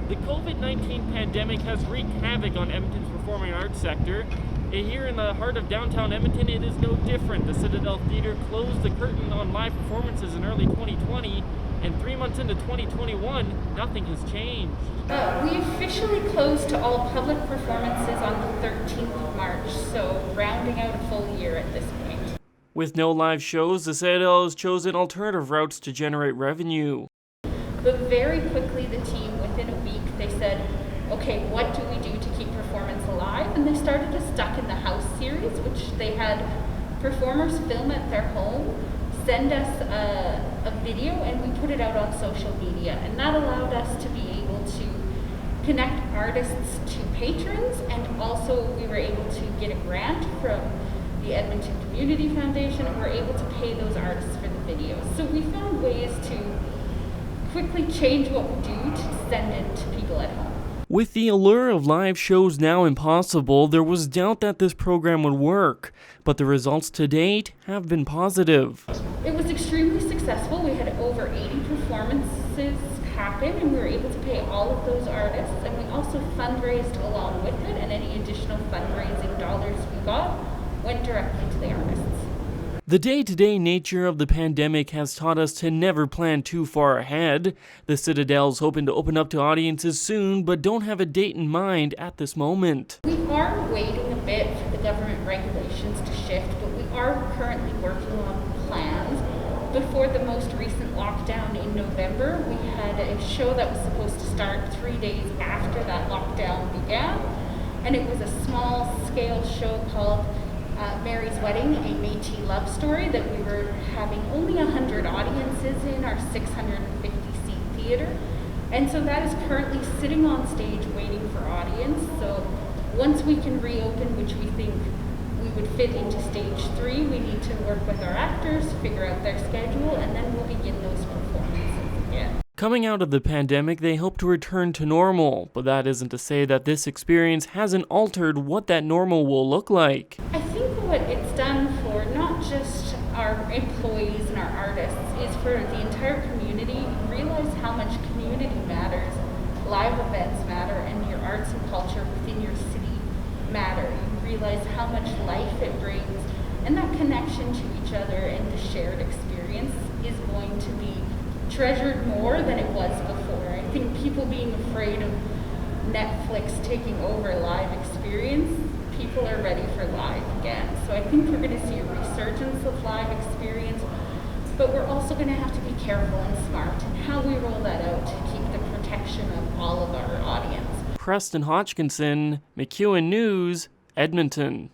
The COVID-19 pandemic has wreaked havoc on Edmonton's performing arts sector. Here in the heart of downtown Edmonton, it is no different. The Citadel Theatre closed the curtain on live performances in early 2020, and 3 months into 2021, nothing has changed. We officially closed to all public performances on the 13th of March, so rounding out a full year at this point. With no live shows, the Citadel has chosen alternative routes to generate revenue. But very quickly, the team, within a week, they said, okay, what do we do to keep performance alive? And they started a Stuck in the House series, which they had performers film at their home, send us a video, and we put it out on social media. And that allowed us to be able to connect artists to patrons, and also we were able to get a grant from the Edmonton Community Foundation, and we're able to pay those artists for the videos. So we found ways to quickly change what we do to send it to people at home. With the allure of live shows now impossible, there was doubt that this program would work, but the results to date have been positive. It was extremely successful. We had over 80 performances happen, and we were able to pay all of those artists, and we also fundraised along with it, and any additional fundraising dollars we got went directly to the artists. The day-to-day nature of the pandemic has taught us to never plan too far ahead. The Citadel's hoping to open up to audiences soon, but don't have a date in mind at this moment. We are waiting a bit for the government regulations to shift, but we are currently working on plans. Before the most recent lockdown in November, we had a show that was supposed to start 3 days after that lockdown began, and it was a small-scale show called Mary's Wedding, a Métis love story that we were having only 100 audiences in our 650-seat theatre. And so that is currently sitting on stage waiting for audience. So once we can reopen, which we think we would fit into stage 3, we need to work with our actors, figure out their schedule, and then we'll begin those performances again. Coming out of the pandemic, they hope to return to normal, but that isn't to say that this experience hasn't altered what that normal will look like. I think what it's done for not just our employees and our artists is for the entire community. You realize how much community matters, live events matter, and your arts and culture within your city matter. You realize how much life it brings, and that connection to each other and the shared experience is going to be treasured more than it was before. I think people being afraid of Netflix taking over live experience, people are ready for live again. So I think we're going to see a resurgence of live experience, but we're also going to have to be careful and smart in how we roll that out to keep the protection of all of our audience. Preston Hodgkinson, McEwen News, Edmonton.